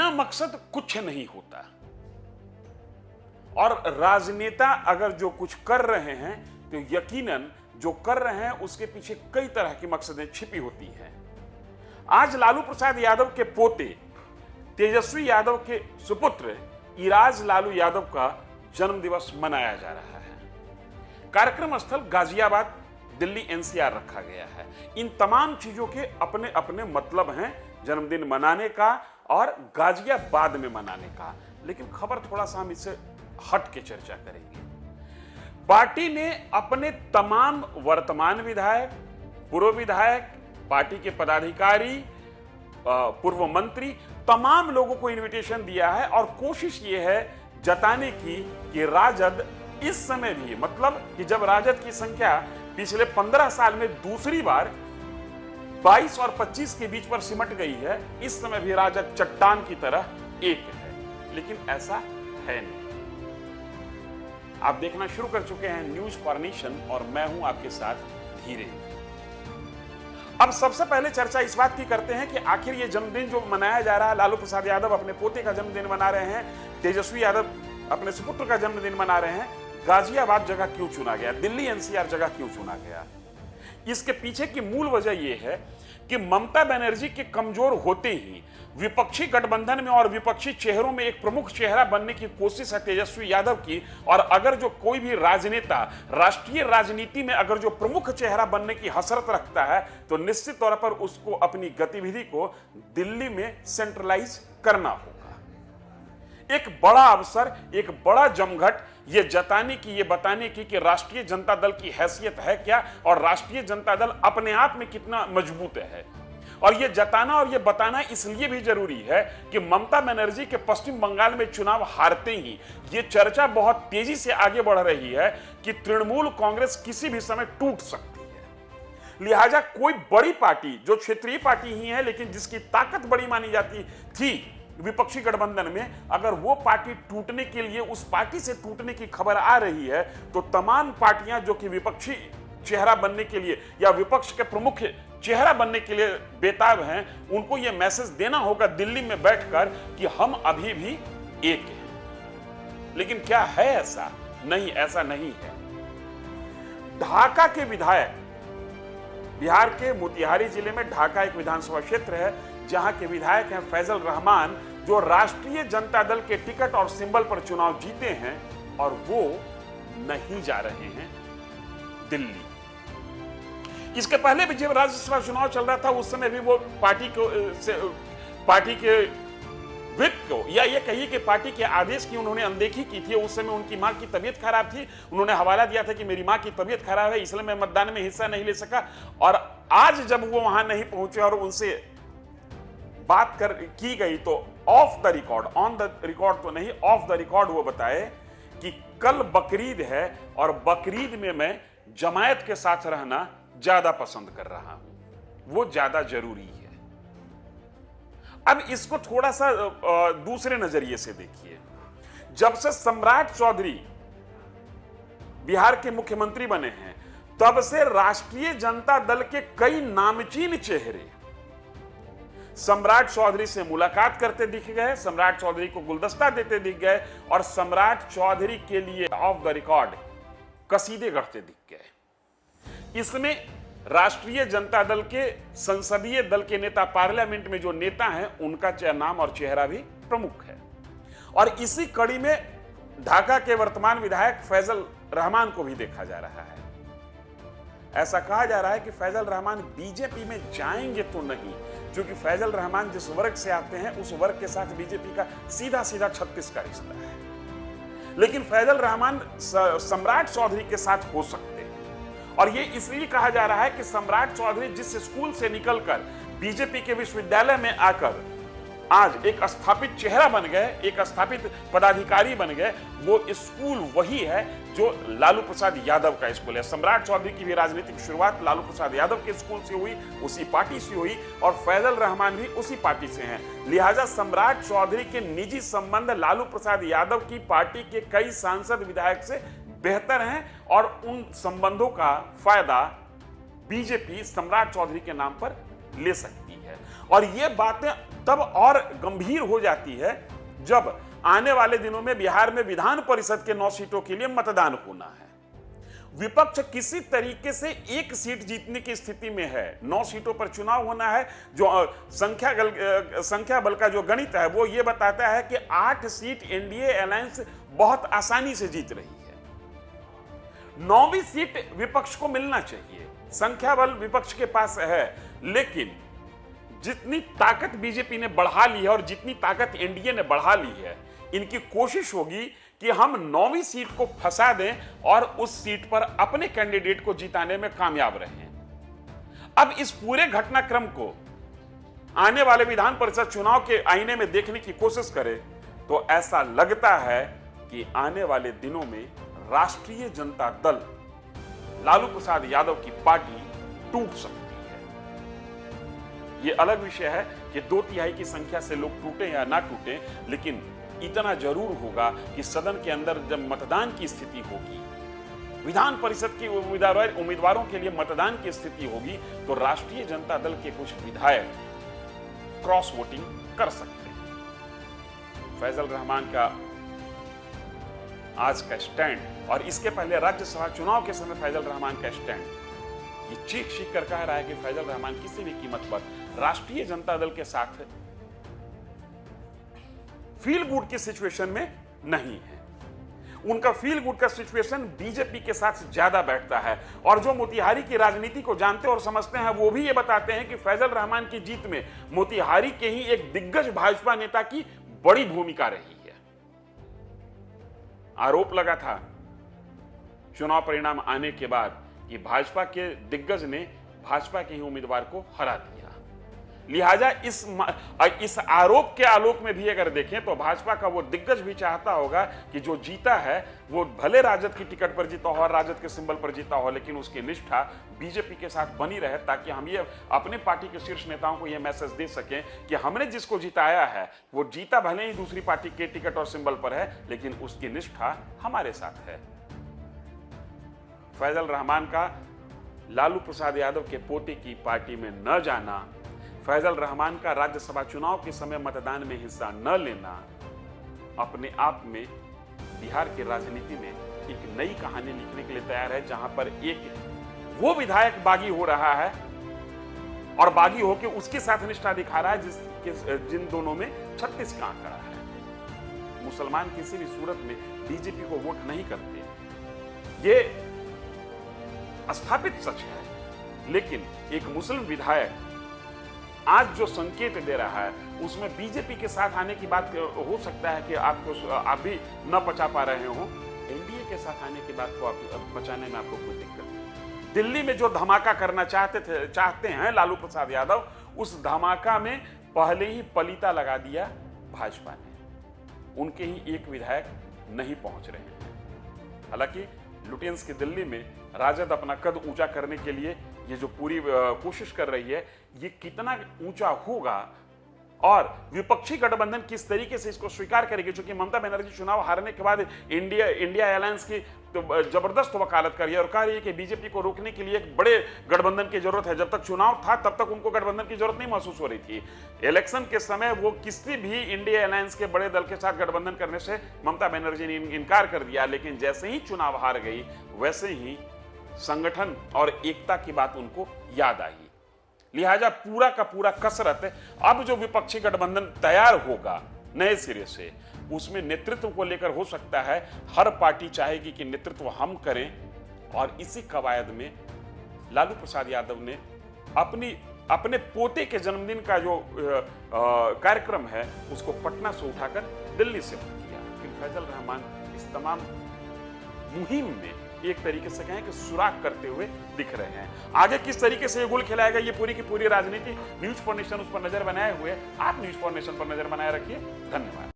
बिना मकसद कुछ नहीं होता। और राजनेता अगर जो कुछ कर रहे हैं तो यकीनन जो कर रहे हैं उसके पीछे कई तरह की मकसदें छिपी होती हैं। आज लालू प्रसाद यादव के पोते तेजस्वी यादव के सुपुत्र इराज लालू यादव का जन्म दिवस मनाया जा रहा है। कार्यक्रम स्थल गाजियाबाद, दिल्ली एनसीआर रखा गया है। इन तमाम चीजों के अपने अपने मतलब हैं, जन्मदिन मनाने का और गाजियाबाद में मनाने का। लेकिन खबर थोड़ा सा हम इससे हट के चर्चा करेंगे। पार्टी ने अपने तमाम वर्तमान विधायक, पूर्व विधायक, पार्टी के पदाधिकारी, पूर्व मंत्री, तमाम लोगों को इनविटेशन दिया है और कोशिश यह है जताने की कि राजद इस समय भी, मतलब कि जब राजद की संख्या पिछले 15 साल में दूसरी बार 22 और 25 के बीच पर सिमट गई है, इस समय भी राजद चट्टान की तरह एक है। लेकिन ऐसा है नहीं। आप देखना शुरू कर चुके हैं न्यूज फॉर नेशन और मैं हूं आपके साथ धीरे। अब सबसे पहले चर्चा इस बात की करते हैं कि आखिर ये जन्मदिन जो मनाया जा रहा है, लालू प्रसाद यादव अपने पोते का जन्मदिन मना रहे हैं, तेजस्वी यादव अपने सुपुत्र का जन्मदिन मना रहे हैं, गाजियाबाद जगह क्यों चुना गया, दिल्ली एनसीआर जगह क्यों चुना गया? इसके पीछे की मूल वजह यह है कि ममता बनर्जी के कमजोर होते ही विपक्षी गठबंधन में और विपक्षी चेहरों में एक प्रमुख चेहरा बनने की कोशिश है तेजस्वी यादव की। और अगर जो कोई भी राजनेता राष्ट्रीय राजनीति में अगर जो प्रमुख चेहरा बनने की हसरत रखता है तो निश्चित तौर पर उसको अपनी गतिविधि को दिल्ली में सेंट्रलाइज करना होगा। एक बड़ा अवसर, एक बड़ा जमघट ये जताने की, ये बताने की कि राष्ट्रीय जनता दल की हैसियत है क्या और राष्ट्रीय जनता दल अपने आप में कितना मजबूत है। और ये जताना और ये बताना इसलिए भी जरूरी है कि ममता बनर्जी के पश्चिम बंगाल में चुनाव हारते ही ये चर्चा बहुत तेजी से आगे बढ़ रही है कि तृणमूल कांग्रेस किसी भी समय टूट सकती है। लिहाजा कोई बड़ी पार्टी जो क्षेत्रीय पार्टी ही है लेकिन जिसकी ताकत बड़ी मानी जाती थी विपक्षी गठबंधन में, अगर वो पार्टी टूटने के लिए, उस पार्टी से टूटने की खबर आ रही है तो तमाम पार्टियां जो कि विपक्षी चेहरा बनने के लिए या विपक्ष के प्रमुख चेहरा बनने के लिए बेताब हैं, उनको यह मैसेज देना होगा दिल्ली में बैठकर कि हम अभी भी एक हैं। लेकिन क्या है ऐसा? नहीं, ऐसा नहीं है। ढाका के विधायक, बिहार के मोतिहारी जिले में ढाका एक विधानसभा क्षेत्र है जहां के विधायक हैं फैजल रहमान, जो राष्ट्रीय जनता दल के टिकट और सिंबल पर चुनाव जीते हैं और वो नहीं जा रहे हैं दिल्ली। इसके पहले भी जब राज्यसभा चुनाव चल रहा था उस समय भी वो पार्टी के विप को, या ये कहिए कि पार्टी के आदेश की उन्होंने अनदेखी की थी। उस समय उनकी मां की तबीयत खराब थी, उन्होंने हवाला दिया था कि मेरी मां की तबीयत खराब है इसलिए मैं मतदान में हिस्सा नहीं ले सका। और आज जब वो वहां नहीं पहुंचे और उनसे बात की गई तो of the record, on the record तो नहीं, ऑफ द रिकॉर्ड वो बताए कि कल बकरीद है और बकरीद में मैं जमायत के साथ रहना ज्यादा पसंद कर रहा हूं, वो ज्यादा जरूरी है। अब इसको थोड़ा सा दूसरे नजरिए से देखिए। जब से सम्राट चौधरी बिहार के मुख्यमंत्री बने हैं तब से राष्ट्रीय जनता दल के कई नामचीन चेहरे सम्राट चौधरी से मुलाकात करते दिख गए, सम्राट चौधरी को गुलदस्ता देते दिख गए और सम्राट चौधरी के लिए ऑफ द रिकॉर्ड कसीदे गढ़ते दिख गए। इसमें राष्ट्रीय जनता दल के संसदीय दल के नेता, पार्लियामेंट में जो नेता हैं उनका नाम और चेहरा भी प्रमुख है। और इसी कड़ी में ढाका के वर्तमान विधायक फैजल रहमान को भी देखा जा रहा है। ऐसा कहा जा रहा है कि फैजल रहमान बीजेपी में जाएंगे तो नहीं, क्योंकि फैजल रहमान जिस वर्ग से आते हैं उस वर्ग के साथ बीजेपी का सीधा सीधा 36 का रिश्ता है। लेकिन फैजल रहमान सम्राट चौधरी के साथ हो सकते हैं और ये इसलिए कहा जा रहा है कि सम्राट चौधरी जिस स्कूल से निकलकर बीजेपी के विश्वविद्यालय में आकर आज एक स्थापित चेहरा बन गए, एक स्थापित पदाधिकारी बन गए, वो स्कूल वही है जो लालू प्रसाद यादव का स्कूल है। सम्राट चौधरी की भी राजनीतिक शुरुआत लालू प्रसाद यादव के स्कूल से हुई, उसी पार्टी से हुई और फैजल रहमान भी उसी पार्टी से हैं। लिहाजा सम्राट चौधरी के निजी संबंध लालू प्रसाद यादव की पार्टी के कई सांसद विधायक से बेहतर हैं और उन संबंधों का फायदा बीजेपी सम्राट चौधरी के नाम पर ले सकती है। और ये बातें तब और गंभीर हो जाती है जब आने वाले दिनों में बिहार में विधान परिषद के 9 सीटों के लिए मतदान होना है। विपक्ष किसी तरीके से एक सीट जीतने की स्थिति में है। 9 सीटों पर चुनाव होना है। जो संख्या बल का जो गणित है वो ये बताता है कि 8 सीट एनडीए अलायंस बहुत आसानी से जीत रही है। 9वीं सीट विपक्ष को मिलना चाहिए। संख्या बल विपक्ष के पास है, लेकिन जितनी ताकत बीजेपी ने बढ़ा ली है और जितनी ताकत एनडीए ने बढ़ा ली है, इनकी कोशिश होगी कि हम 9वीं सीट को फंसा दें और उस सीट पर अपने कैंडिडेट को जिताने में कामयाब रहें। अब इस पूरे घटनाक्रम को आने वाले विधान परिषद चुनाव के आईने में देखने की कोशिश करें तो ऐसा लगता है कि आने वाले दिनों में राष्ट्रीय जनता दल, लालू प्रसाद यादव की पार्टी टूट सकती है। यह अलग विषय है कि 2/3 की संख्या से लोग टूटे या ना टूटे, लेकिन इतना जरूर होगा कि सदन के अंदर जब मतदान की स्थिति होगी, विधान परिषद के उम्मीदवारों के लिए मतदान की स्थिति होगी, तो राष्ट्रीय जनता दल के कुछ विधायक क्रॉस वोटिंग कर सकते हैं। फैजल रहमान का आज का स्टैंड और इसके पहले राज्यसभा चुनाव के समय फैजल रहमान का स्टैंड ये चीख कर कह रहा है कि फैजल रहमान किसी भी कीमत पर राष्ट्रीय जनता दल के साथ फील गुड की सिचुएशन में नहीं है। उनका फील गुड का सिचुएशन बीजेपी के साथ ज्यादा बैठता है। और जो मोतिहारी की राजनीति को जानते और समझते हैं वो भी ये बताते हैं कि फैजल रहमान की जीत में मोतिहारी के ही एक दिग्गज भाजपा नेता की बड़ी भूमिका रही है। आरोप लगा था चुनाव परिणाम आने के बाद कि भाजपा के दिग्गज ने भाजपा के ही उम्मीदवार को हरा दिया। लिहाजा इस आरोप के आलोक में भी अगर देखें तो भाजपा का वो दिग्गज भी चाहता होगा कि जो जीता है वो भले राजद की टिकट पर जीता हो और राजद के सिंबल पर जीता हो, लेकिन उसकी निष्ठा बीजेपी के साथ बनी रहे, ताकि हम ये अपने पार्टी के शीर्ष नेताओं को ये मैसेज दे सकें कि हमने जिसको जिताया है वो जीता भले ही दूसरी पार्टी के टिकट और सिंबल पर है, लेकिन उसकी निष्ठा हमारे साथ है। फैजल रहमान का लालू प्रसाद यादव के पोते की पार्टी में न जाना, फैजल रहमान का राज्यसभा चुनाव के समय मतदान में हिस्सा न लेना अपने आप में बिहार की राजनीति में एक नई कहानी लिखने के लिए तैयार है, जहां पर एक वो विधायक बागी हो रहा है और बागी होकर उसके साथ निष्ठा दिखा रहा है जिन दोनों में 36 का आंकड़ा है। मुसलमान किसी भी सूरत में बीजेपी को वोट नहीं करते, ये स्थापित सच है। लेकिन एक मुस्लिम विधायक आज जो संकेत दे रहा है उसमें बीजेपी के साथ आने की बात हो सकता है कि आप भी न पचा पा रहे हो। एनडीए के साथ आने की बात को आप पचाने में आपको कोई दिक्कत नहीं। दिल्ली में जो धमाका करना चाहते हैं लालू प्रसाद यादव, उस धमाका में पहले ही पलीता लगा दिया भाजपा ने। उनके ही एक विधायक नहीं पहुंच रहे हैं। हालांकि लुटेंस की दिल्ली में राजद अपना कद ऊंचा करने के लिए ये जो पूरी कोशिश कर रही है, ये कितना ऊंचा होगा और विपक्षी गठबंधन किस तरीके से इसको स्वीकार करेगी, क्योंकि ममता बनर्जी चुनाव हारने के बाद इंडिया अलायंस की तो जबरदस्त वकालत कर रही है और कह रही है कि बीजेपी को रोकने के लिए एक बड़े गठबंधन की जरूरत है। जब तक चुनाव था तब तक उनको गठबंधन की जरूरत नहीं महसूस हो रही थी। इलेक्शन के समय वो किसी भी इंडिया अलायंस के बड़े दल के साथ गठबंधन करने से ममता बनर्जी ने इनकार कर दिया, लेकिन जैसे ही चुनाव हार गई वैसे ही संगठन और एकता की बात उनको याद आई। लिहाजा पूरा का पूरा कसरत अब जो विपक्षी गठबंधन तैयार होगा नए सिरे से, उसमें नेतृत्व को लेकर हो सकता है हर पार्टी चाहेगी कि नेतृत्व हम करें। और इसी कवायद में लालू प्रसाद यादव ने अपने पोते के जन्मदिन का जो कार्यक्रम है उसको पटना से उठाकर दिल्ली से किया। लेकिन फैजल रहमान इस तमाम मुहिम में एक तरीके से कहें कि सुराग करते हुए दिख रहे हैं। आगे किस तरीके से ये गोल खिलाएगा ये पूरी की पूरी राजनीति न्यूज़ फॉर नेशन उस पर नजर बनाए हुए। आप न्यूज़ फॉर नेशन पर नजर बनाए रखिए। धन्यवाद।